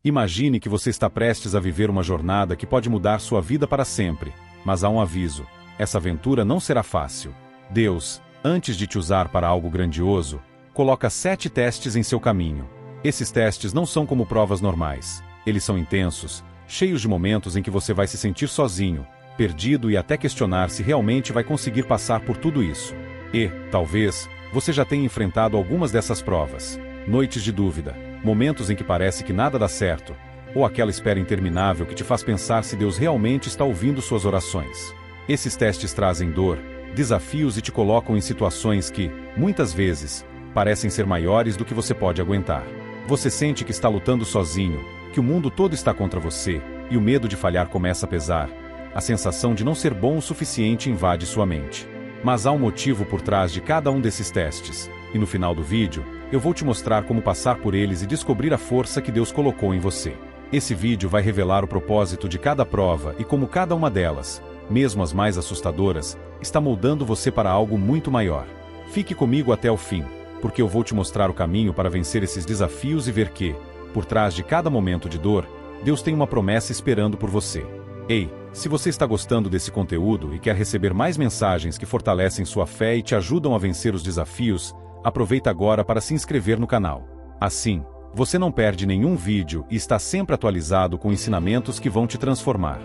Imagine que você está prestes a viver uma jornada que pode mudar sua vida para sempre, mas há um aviso: essa aventura não será fácil. Deus, antes de te usar para algo grandioso, coloca 7 testes em seu caminho. Esses testes não são como provas normais. Eles são intensos, cheios de momentos em que você vai se sentir sozinho, perdido e até questionar se realmente vai conseguir passar por tudo isso. E, talvez, você já tenha enfrentado algumas dessas provas. Noites de dúvida, momentos em que parece que nada dá certo, ou aquela espera interminável que te faz pensar se Deus realmente está ouvindo suas orações. Esses testes trazem dor, desafios e te colocam em situações que, muitas vezes, parecem ser maiores do que você pode aguentar. Você sente que está lutando sozinho, que o mundo todo está contra você, e o medo de falhar começa a pesar. A sensação de não ser bom o suficiente invade sua mente. Mas há um motivo por trás de cada um desses testes, e no final do vídeo, eu vou te mostrar como passar por eles e descobrir a força que Deus colocou em você. Esse vídeo vai revelar o propósito de cada prova e como cada uma delas, mesmo as mais assustadoras, está moldando você para algo muito maior. Fique comigo até o fim, porque eu vou te mostrar o caminho para vencer esses desafios e ver que, por trás de cada momento de dor, Deus tem uma promessa esperando por você. Ei, se você está gostando desse conteúdo e quer receber mais mensagens que fortalecem sua fé e te ajudam a vencer os desafios, aproveita agora para se inscrever no canal. Assim, você não perde nenhum vídeo e está sempre atualizado com ensinamentos que vão te transformar.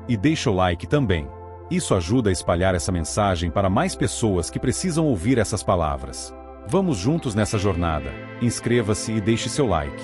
E deixa o like também. Isso ajuda a espalhar essa mensagem para mais pessoas que precisam ouvir essas palavras. Vamos juntos nessa jornada. Inscreva-se e deixe seu like.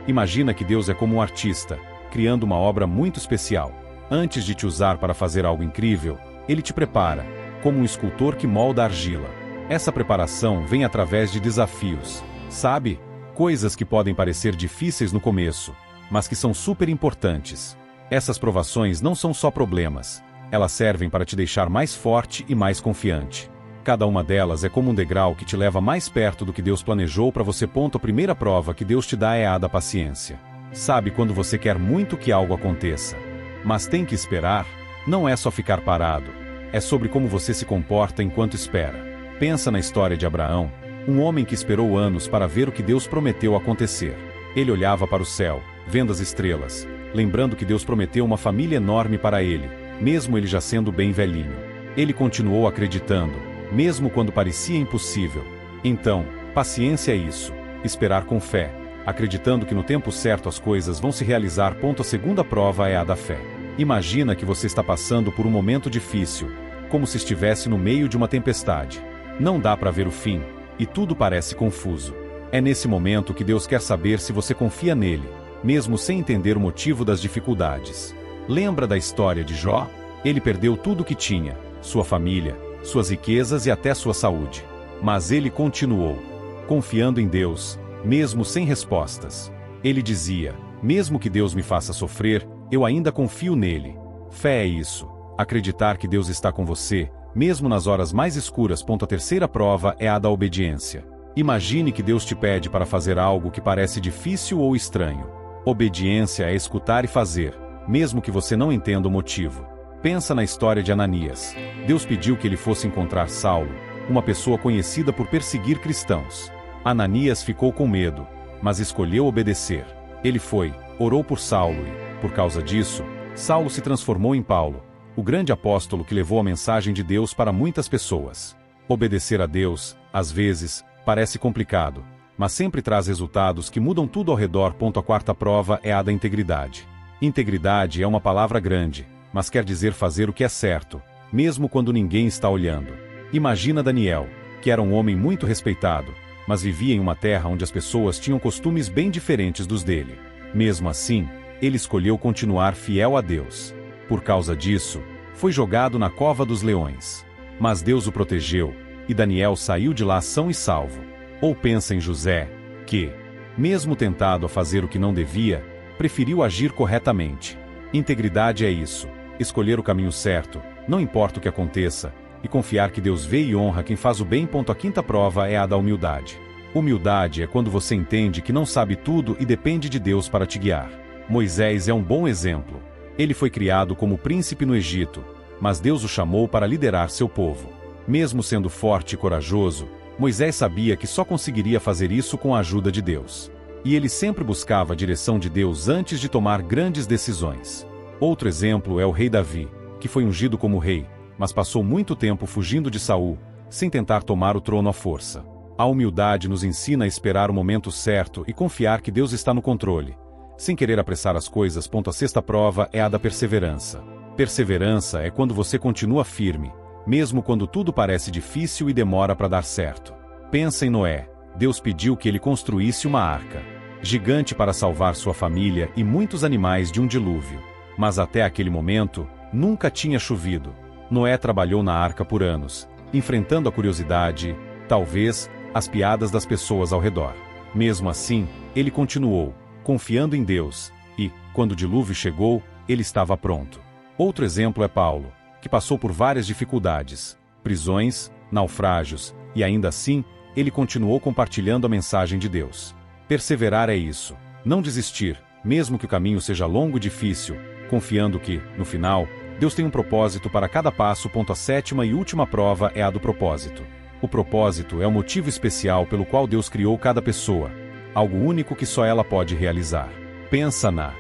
Imagina que Deus é como um artista, criando uma obra muito especial. Antes de te usar para fazer algo incrível, Ele te prepara, como um escultor que molda a argila. Essa preparação vem através de desafios, sabe? Coisas que podem parecer difíceis no começo, mas que são super importantes. Essas provações não são só problemas, elas servem para te deixar mais forte e mais confiante. Cada uma delas é como um degrau que te leva mais perto do que Deus planejou para você. A primeira prova que Deus te dá é a da paciência. Sabe quando você quer muito que algo aconteça, mas tem que esperar? Não é só ficar parado, é sobre como você se comporta enquanto espera. Pensa na história de Abraão, um homem que esperou anos para ver o que Deus prometeu acontecer. Ele olhava para o céu, vendo as estrelas, lembrando que Deus prometeu uma família enorme para ele, mesmo ele já sendo bem velhinho. Ele continuou acreditando, mesmo quando parecia impossível. Então, paciência é isso, esperar com fé, acreditando que no tempo certo as coisas vão se realizar. A segunda prova é a da fé. Imagina que você está passando por um momento difícil, como se estivesse no meio de uma tempestade. Não dá para ver o fim, e tudo parece confuso. É nesse momento que Deus quer saber se você confia nele, mesmo sem entender o motivo das dificuldades. Lembra da história de Jó? Ele perdeu tudo o que tinha, sua família, suas riquezas e até sua saúde. Mas ele continuou, confiando em Deus, mesmo sem respostas. Ele dizia: mesmo que Deus me faça sofrer, eu ainda confio nele. Fé é isso, acreditar que Deus está com você, mesmo nas horas mais escuras. A terceira prova é a da obediência. Imagine que Deus te pede para fazer algo que parece difícil ou estranho. Obediência é escutar e fazer, mesmo que você não entenda o motivo. Pensa na história de Ananias. Deus pediu que ele fosse encontrar Saulo, uma pessoa conhecida por perseguir cristãos. Ananias ficou com medo, mas escolheu obedecer. Ele foi, orou por Saulo e, por causa disso, Saulo se transformou em Paulo, o grande apóstolo que levou a mensagem de Deus para muitas pessoas. Obedecer a Deus, às vezes, parece complicado, mas sempre traz resultados que mudam tudo ao redor. A quarta prova é a da integridade. Integridade é uma palavra grande, mas quer dizer fazer o que é certo, mesmo quando ninguém está olhando. Imagina Daniel, que era um homem muito respeitado, mas vivia em uma terra onde as pessoas tinham costumes bem diferentes dos dele. Mesmo assim, ele escolheu continuar fiel a Deus. Por causa disso, foi jogado na cova dos leões. Mas Deus o protegeu, e Daniel saiu de lá são e salvo. Ou pensa em José, que, mesmo tentado a fazer o que não devia, preferiu agir corretamente. Integridade é isso, escolher o caminho certo, não importa o que aconteça, e confiar que Deus vê e honra quem faz o bem. A quinta prova é a da humildade. Humildade é quando você entende que não sabe tudo e depende de Deus para te guiar. Moisés é um bom exemplo. Ele foi criado como príncipe no Egito, mas Deus o chamou para liderar seu povo. Mesmo sendo forte e corajoso, Moisés sabia que só conseguiria fazer isso com a ajuda de Deus. E ele sempre buscava a direção de Deus antes de tomar grandes decisões. Outro exemplo é o rei Davi, que foi ungido como rei, mas passou muito tempo fugindo de Saul, sem tentar tomar o trono à força. A humildade nos ensina a esperar o momento certo e confiar que Deus está no controle, sem querer apressar as coisas. A sexta prova é a da perseverança. Perseverança é quando você continua firme, mesmo quando tudo parece difícil e demora para dar certo. Pensa em Noé. Deus pediu que ele construísse uma arca gigante para salvar sua família e muitos animais de um dilúvio. Mas até aquele momento, nunca tinha chovido. Noé trabalhou na arca por anos, enfrentando a curiosidade, talvez, as piadas das pessoas ao redor. Mesmo assim, ele continuou, confiando em Deus, e, quando o dilúvio chegou, ele estava pronto. Outro exemplo é Paulo, que passou por várias dificuldades, prisões, naufrágios, e ainda assim, ele continuou compartilhando a mensagem de Deus. Perseverar é isso, não desistir, mesmo que o caminho seja longo e difícil, confiando que, no final, Deus tem um propósito para cada passo. A sétima e última prova é a do propósito. O propósito é o motivo especial pelo qual Deus criou cada pessoa, algo único que só ela pode realizar. Pensa na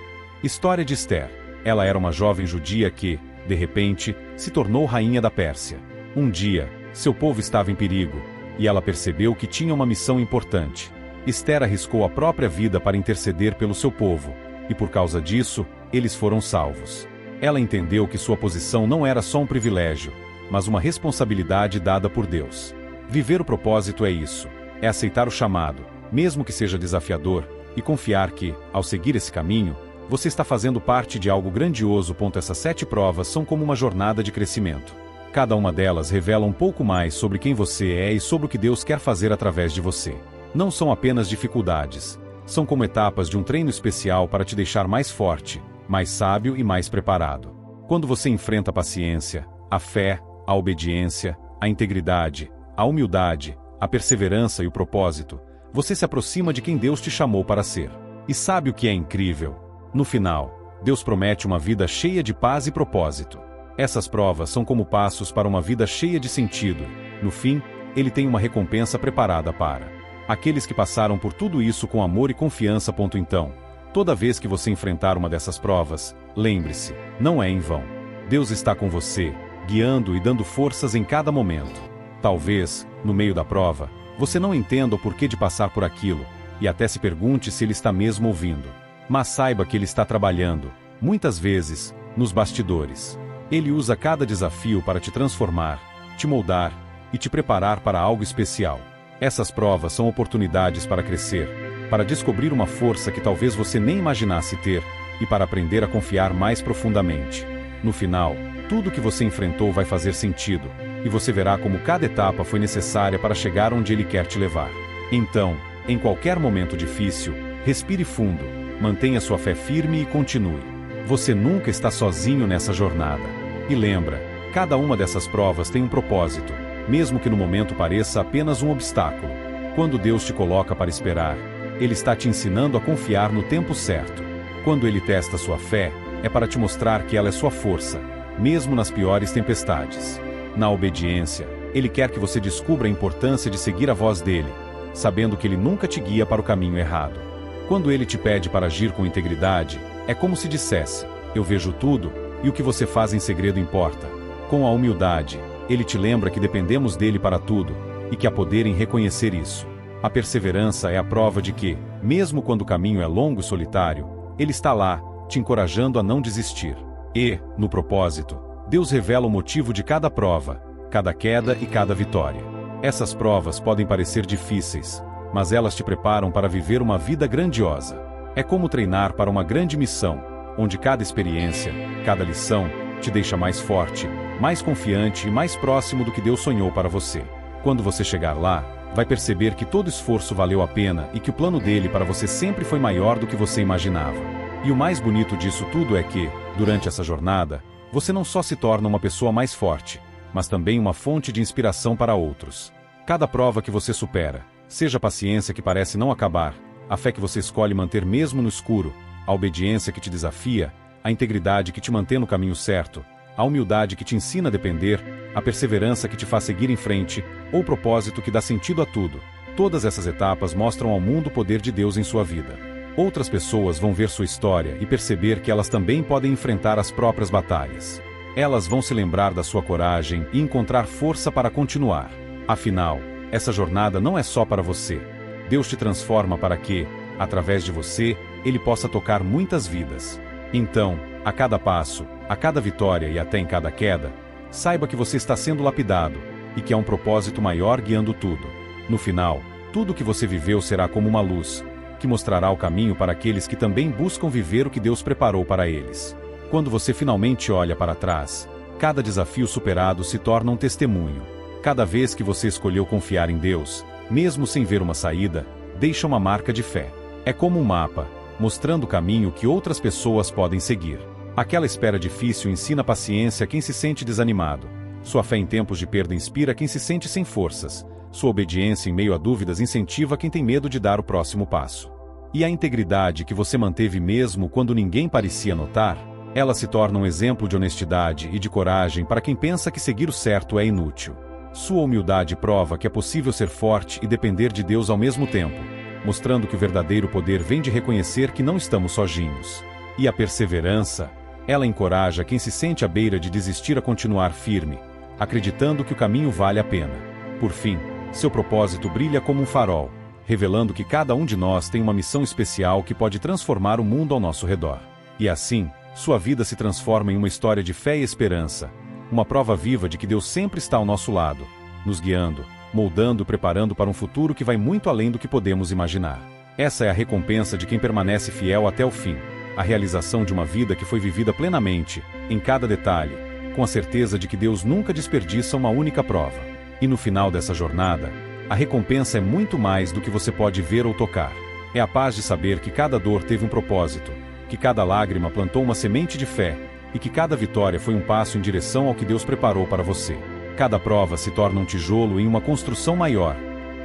história de Esther. Ela era uma jovem judia que, de repente, se tornou rainha da Pérsia. Um dia, seu povo estava em perigo, e ela percebeu que tinha uma missão importante. Esther arriscou a própria vida para interceder pelo seu povo, e por causa disso, eles foram salvos. Ela entendeu que sua posição não era só um privilégio, mas uma responsabilidade dada por Deus. Viver o propósito é isso, é aceitar o chamado, mesmo que seja desafiador, e confiar que, ao seguir esse caminho, você está fazendo parte de algo grandioso. Essas 7 provas são como uma jornada de crescimento. Cada uma delas revela um pouco mais sobre quem você é e sobre o que Deus quer fazer através de você. Não são apenas dificuldades, são como etapas de um treino especial para te deixar mais forte, mais sábio e mais preparado. Quando você enfrenta a paciência, a fé, a obediência, a integridade, a humildade, a perseverança e o propósito, você se aproxima de quem Deus te chamou para ser. E sabe o que é incrível? No final, Deus promete uma vida cheia de paz e propósito. Essas provas são como passos para uma vida cheia de sentido. No fim, Ele tem uma recompensa preparada para aqueles que passaram por tudo isso com amor e confiança. Então, toda vez que você enfrentar uma dessas provas, lembre-se, não é em vão. Deus está com você, guiando e dando forças em cada momento. Talvez, no meio da prova, você não entenda o porquê de passar por aquilo, e até se pergunte se Ele está mesmo ouvindo. Mas saiba que Ele está trabalhando, muitas vezes, nos bastidores. Ele usa cada desafio para te transformar, te moldar e te preparar para algo especial. Essas provas são oportunidades para crescer, para descobrir uma força que talvez você nem imaginasse ter, e para aprender a confiar mais profundamente. No final, tudo que você enfrentou vai fazer sentido, e você verá como cada etapa foi necessária para chegar onde Ele quer te levar. Então, em qualquer momento difícil, respire fundo, mantenha sua fé firme e continue. Você nunca está sozinho nessa jornada. E lembra, cada uma dessas provas tem um propósito, mesmo que no momento pareça apenas um obstáculo. Quando Deus te coloca para esperar, Ele está te ensinando a confiar no tempo certo. Quando Ele testa sua fé, é para te mostrar que ela é sua força, mesmo nas piores tempestades. Na obediência, Ele quer que você descubra a importância de seguir a voz dEle, sabendo que Ele nunca te guia para o caminho errado. Quando Ele te pede para agir com integridade, é como se dissesse, eu vejo tudo, e o que você faz em segredo importa. Com a humildade, Ele te lembra que dependemos dEle para tudo, e que há poder em reconhecer isso. A perseverança é a prova de que, mesmo quando o caminho é longo e solitário, Ele está lá, te encorajando a não desistir. E, no propósito, Deus revela o motivo de cada prova, cada queda e cada vitória. Essas provas podem parecer difíceis, mas elas te preparam para viver uma vida grandiosa. É como treinar para uma grande missão, onde cada experiência, cada lição, te deixa mais forte, mais confiante e mais próximo do que Deus sonhou para você. Quando você chegar lá, vai perceber que todo esforço valeu a pena e que o plano dele para você sempre foi maior do que você imaginava. E o mais bonito disso tudo é que, durante essa jornada, você não só se torna uma pessoa mais forte, mas também uma fonte de inspiração para outros. Cada prova que você supera, seja a paciência que parece não acabar, a fé que você escolhe manter mesmo no escuro, a obediência que te desafia, a integridade que te mantém no caminho certo, a humildade que te ensina a depender, a perseverança que te faz seguir em frente, ou o propósito que dá sentido a tudo. Todas essas etapas mostram ao mundo o poder de Deus em sua vida. Outras pessoas vão ver sua história e perceber que elas também podem enfrentar as próprias batalhas. Elas vão se lembrar da sua coragem e encontrar força para continuar. Afinal, essa jornada não é só para você. Deus te transforma para que, através de você, Ele possa tocar muitas vidas. Então, a cada passo, a cada vitória e até em cada queda, saiba que você está sendo lapidado e que há um propósito maior guiando tudo. No final, tudo o que você viveu será como uma luz, que mostrará o caminho para aqueles que também buscam viver o que Deus preparou para eles. Quando você finalmente olha para trás, cada desafio superado se torna um testemunho. Cada vez que você escolheu confiar em Deus, mesmo sem ver uma saída, deixa uma marca de fé. É como um mapa, mostrando o caminho que outras pessoas podem seguir. Aquela espera difícil ensina paciência a quem se sente desanimado. Sua fé em tempos de perda inspira quem se sente sem forças. Sua obediência em meio a dúvidas incentiva quem tem medo de dar o próximo passo. E a integridade que você manteve mesmo quando ninguém parecia notar, ela se torna um exemplo de honestidade e de coragem para quem pensa que seguir o certo é inútil. Sua humildade prova que é possível ser forte e depender de Deus ao mesmo tempo, mostrando que o verdadeiro poder vem de reconhecer que não estamos sozinhos. E a perseverança, ela encoraja quem se sente à beira de desistir a continuar firme, acreditando que o caminho vale a pena. Por fim, seu propósito brilha como um farol, revelando que cada um de nós tem uma missão especial que pode transformar o mundo ao nosso redor. E assim, sua vida se transforma em uma história de fé e esperança, uma prova viva de que Deus sempre está ao nosso lado, nos guiando, moldando e preparando para um futuro que vai muito além do que podemos imaginar. Essa é a recompensa de quem permanece fiel até o fim, a realização de uma vida que foi vivida plenamente, em cada detalhe, com a certeza de que Deus nunca desperdiça uma única prova. E no final dessa jornada, a recompensa é muito mais do que você pode ver ou tocar. É a paz de saber que cada dor teve um propósito, que cada lágrima plantou uma semente de fé, e que cada vitória foi um passo em direção ao que Deus preparou para você. Cada prova se torna um tijolo em uma construção maior,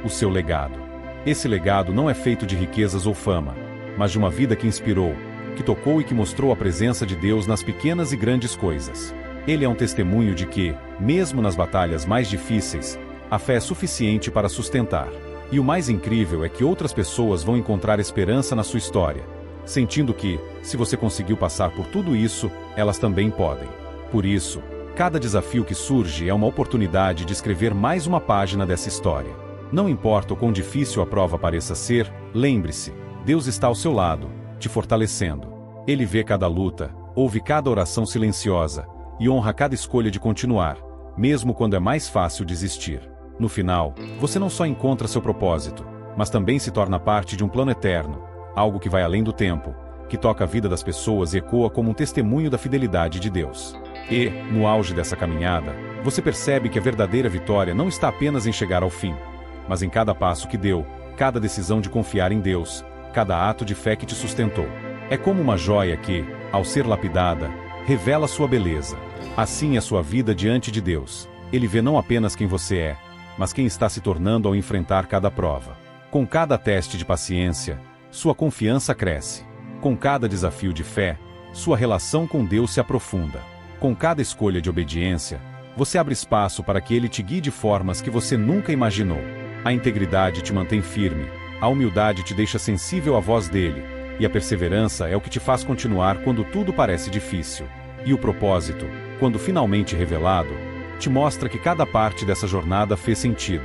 o seu legado. Esse legado não é feito de riquezas ou fama, mas de uma vida que inspirou, que tocou e que mostrou a presença de Deus nas pequenas e grandes coisas. Ele é um testemunho de que, mesmo nas batalhas mais difíceis, a fé é suficiente para sustentar. E o mais incrível é que outras pessoas vão encontrar esperança na sua história, sentindo que, se você conseguiu passar por tudo isso, elas também podem. Por isso, cada desafio que surge é uma oportunidade de escrever mais uma página dessa história. Não importa o quão difícil a prova pareça ser, lembre-se, Deus está ao seu lado, te fortalecendo. Ele vê cada luta, ouve cada oração silenciosa, e honra cada escolha de continuar, mesmo quando é mais fácil desistir. No final, você não só encontra seu propósito, mas também se torna parte de um plano eterno, algo que vai além do tempo, que toca a vida das pessoas e ecoa como um testemunho da fidelidade de Deus. E, no auge dessa caminhada, você percebe que a verdadeira vitória não está apenas em chegar ao fim, mas em cada passo que deu, cada decisão de confiar em Deus, cada ato de fé que te sustentou. É como uma joia que, ao ser lapidada, revela sua beleza. Assim é sua vida diante de Deus. Ele vê não apenas quem você é, mas quem está se tornando ao enfrentar cada prova. Com cada teste de paciência, sua confiança cresce. Com cada desafio de fé, sua relação com Deus se aprofunda. Com cada escolha de obediência, você abre espaço para que Ele te guie de formas que você nunca imaginou. A integridade te mantém firme, a humildade te deixa sensível à voz dEle, e a perseverança é o que te faz continuar quando tudo parece difícil. E o propósito, quando finalmente revelado, te mostra que cada parte dessa jornada fez sentido.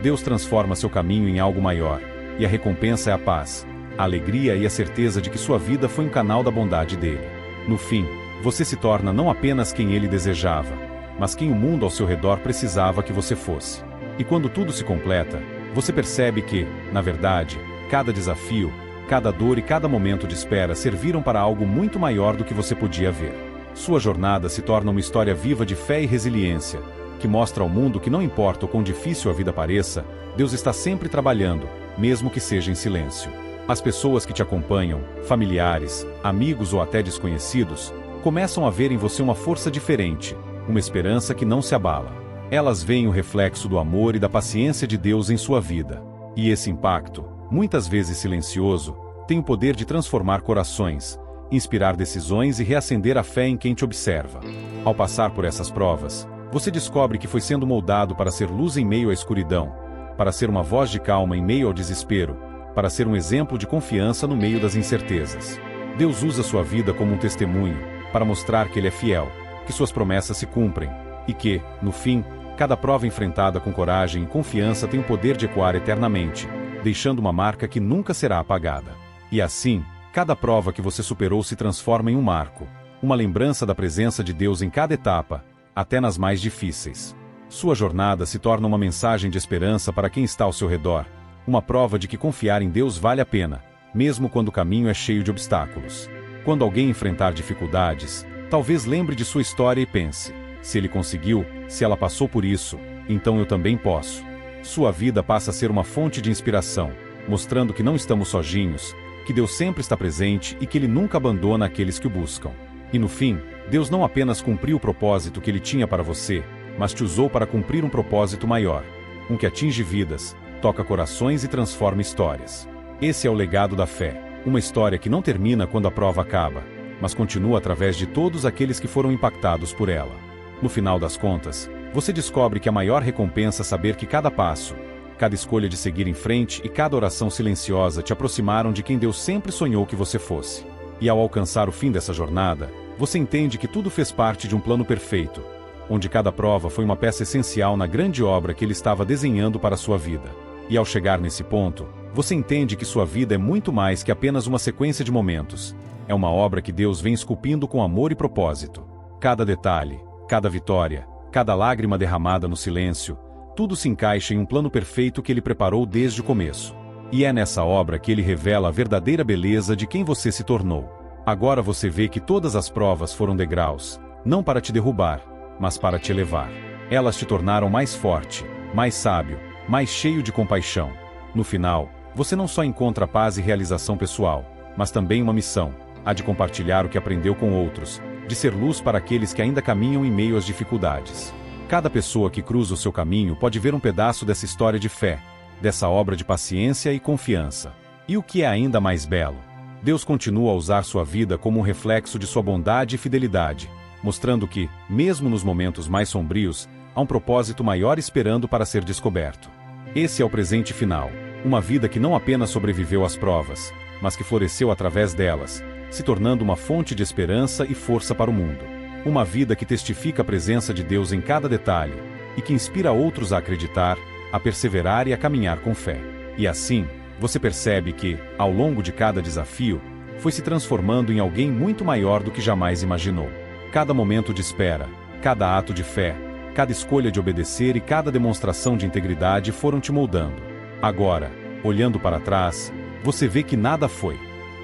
Deus transforma seu caminho em algo maior, e a recompensa é a paz, a alegria e a certeza de que sua vida foi um canal da bondade dele. No fim, você se torna não apenas quem ele desejava, mas quem o mundo ao seu redor precisava que você fosse. E quando tudo se completa, você percebe que, na verdade, cada desafio, cada dor e cada momento de espera serviram para algo muito maior do que você podia ver. Sua jornada se torna uma história viva de fé e resiliência, que mostra ao mundo que não importa o quão difícil a vida pareça, Deus está sempre trabalhando, mesmo que seja em silêncio. As pessoas que te acompanham, familiares, amigos ou até desconhecidos, começam a ver em você uma força diferente, uma esperança que não se abala. Elas veem o reflexo do amor e da paciência de Deus em sua vida. E esse impacto, muitas vezes silencioso, tem o poder de transformar corações, inspirar decisões e reacender a fé em quem te observa. Ao passar por essas provas, você descobre que foi sendo moldado para ser luz em meio à escuridão, para ser uma voz de calma em meio ao desespero, para ser um exemplo de confiança no meio das incertezas. Deus usa sua vida como um testemunho, para mostrar que Ele é fiel, que suas promessas se cumprem, e que, no fim, cada prova enfrentada com coragem e confiança tem o poder de ecoar eternamente, deixando uma marca que nunca será apagada. E assim, cada prova que você superou se transforma em um marco, uma lembrança da presença de Deus em cada etapa, até nas mais difíceis. Sua jornada se torna uma mensagem de esperança para quem está ao seu redor, uma prova de que confiar em Deus vale a pena, mesmo quando o caminho é cheio de obstáculos. Quando alguém enfrentar dificuldades, talvez lembre de sua história e pense: se ele conseguiu, se ela passou por isso, então eu também posso. Sua vida passa a ser uma fonte de inspiração, mostrando que não estamos sozinhos, que Deus sempre está presente e que Ele nunca abandona aqueles que o buscam. E no fim, Deus não apenas cumpriu o propósito que Ele tinha para você, mas te usou para cumprir um propósito maior, um que atinge vidas, toca corações e transforma histórias. Esse é o legado da fé, uma história que não termina quando a prova acaba, mas continua através de todos aqueles que foram impactados por ela. No final das contas, você descobre que a maior recompensa é saber que cada passo, cada escolha de seguir em frente e cada oração silenciosa te aproximaram de quem Deus sempre sonhou que você fosse. E ao alcançar o fim dessa jornada, você entende que tudo fez parte de um plano perfeito, onde cada prova foi uma peça essencial na grande obra que Ele estava desenhando para a sua vida. E ao chegar nesse ponto, você entende que sua vida é muito mais que apenas uma sequência de momentos. É uma obra que Deus vem esculpindo com amor e propósito. Cada detalhe, cada vitória, cada lágrima derramada no silêncio, tudo se encaixa em um plano perfeito que Ele preparou desde o começo. E é nessa obra que Ele revela a verdadeira beleza de quem você se tornou. Agora você vê que todas as provas foram degraus, não para te derrubar, mas para te elevar. Elas te tornaram mais forte, mais sábio, mais cheio de compaixão. No final, você não só encontra paz e realização pessoal, mas também uma missão, a de compartilhar o que aprendeu com outros, de ser luz para aqueles que ainda caminham em meio às dificuldades. Cada pessoa que cruza o seu caminho pode ver um pedaço dessa história de fé, dessa obra de paciência e confiança. E o que é ainda mais belo? Deus continua a usar sua vida como um reflexo de sua bondade e fidelidade, mostrando que, mesmo nos momentos mais sombrios, há um propósito maior esperando para ser descoberto. Esse é o presente final, uma vida que não apenas sobreviveu às provas, mas que floresceu através delas, se tornando uma fonte de esperança e força para o mundo. Uma vida que testifica a presença de Deus em cada detalhe, e que inspira outros a acreditar, a perseverar e a caminhar com fé. E assim, você percebe que, ao longo de cada desafio, foi se transformando em alguém muito maior do que jamais imaginou. Cada momento de espera, cada ato de fé, cada escolha de obedecer e cada demonstração de integridade foram te moldando. Agora, olhando para trás, você vê que nada foi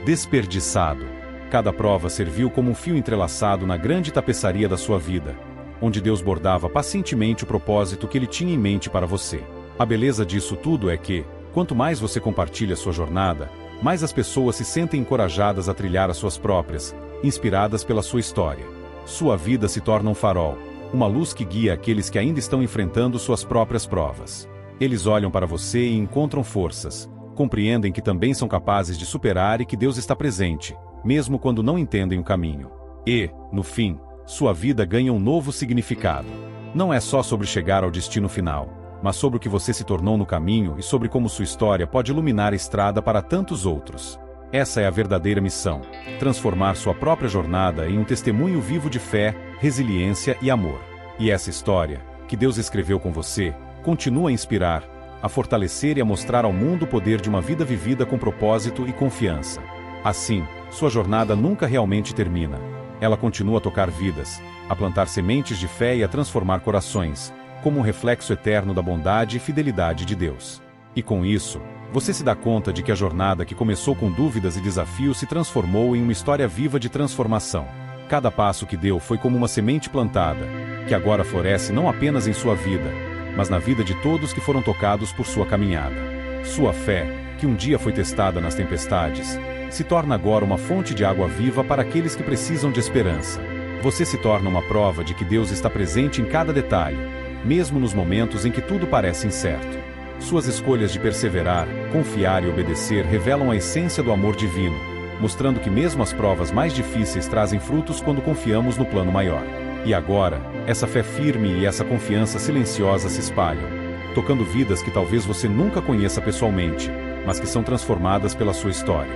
desperdiçado. Cada prova serviu como um fio entrelaçado na grande tapeçaria da sua vida, onde Deus bordava pacientemente o propósito que Ele tinha em mente para você. A beleza disso tudo é que, quanto mais você compartilha sua jornada, mais as pessoas se sentem encorajadas a trilhar as suas próprias, inspiradas pela sua história. Sua vida se torna um farol, uma luz que guia aqueles que ainda estão enfrentando suas próprias provas. Eles olham para você e encontram forças, compreendem que também são capazes de superar e que Deus está presente, mesmo quando não entendem o caminho. E, no fim, sua vida ganha um novo significado. Não é só sobre chegar ao destino final, mas sobre o que você se tornou no caminho e sobre como sua história pode iluminar a estrada para tantos outros. Essa é a verdadeira missão: transformar sua própria jornada em um testemunho vivo de fé, resiliência e amor. E essa história, que Deus escreveu com você, continua a inspirar, a fortalecer e a mostrar ao mundo o poder de uma vida vivida com propósito e confiança. Assim, sua jornada nunca realmente termina. Ela continua a tocar vidas, a plantar sementes de fé e a transformar corações, como um reflexo eterno da bondade e fidelidade de Deus. E com isso, você se dá conta de que a jornada que começou com dúvidas e desafios se transformou em uma história viva de transformação. Cada passo que deu foi como uma semente plantada, que agora floresce não apenas em sua vida, mas na vida de todos que foram tocados por sua caminhada. Sua fé, que um dia foi testada nas tempestades, se torna agora uma fonte de água viva para aqueles que precisam de esperança. Você se torna uma prova de que Deus está presente em cada detalhe, mesmo nos momentos em que tudo parece incerto. Suas escolhas de perseverar, confiar e obedecer revelam a essência do amor divino, mostrando que mesmo as provas mais difíceis trazem frutos quando confiamos no plano maior. E agora, essa fé firme e essa confiança silenciosa se espalham, tocando vidas que talvez você nunca conheça pessoalmente, mas que são transformadas pela sua história.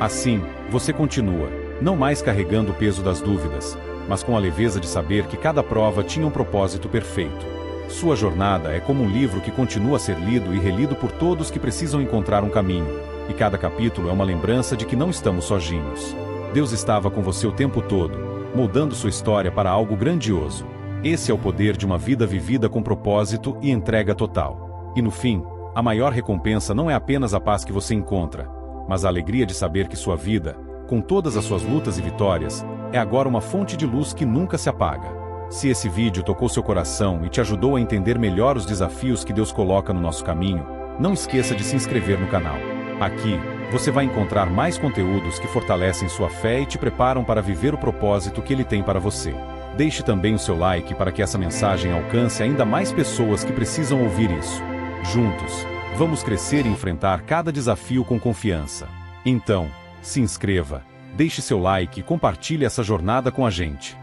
Assim, você continua, não mais carregando o peso das dúvidas, mas com a leveza de saber que cada prova tinha um propósito perfeito. Sua jornada é como um livro que continua a ser lido e relido por todos que precisam encontrar um caminho, e cada capítulo é uma lembrança de que não estamos sozinhos. Deus estava com você o tempo todo, moldando sua história para algo grandioso. Esse é o poder de uma vida vivida com propósito e entrega total. E no fim, a maior recompensa não é apenas a paz que você encontra, mas a alegria de saber que sua vida, com todas as suas lutas e vitórias, é agora uma fonte de luz que nunca se apaga. Se esse vídeo tocou seu coração e te ajudou a entender melhor os desafios que Deus coloca no nosso caminho, não esqueça de se inscrever no canal. Aqui, você vai encontrar mais conteúdos que fortalecem sua fé e te preparam para viver o propósito que Ele tem para você. Deixe também o seu like para que essa mensagem alcance ainda mais pessoas que precisam ouvir isso. Juntos, vamos crescer e enfrentar cada desafio com confiança. Então, se inscreva, deixe seu like e compartilhe essa jornada com a gente.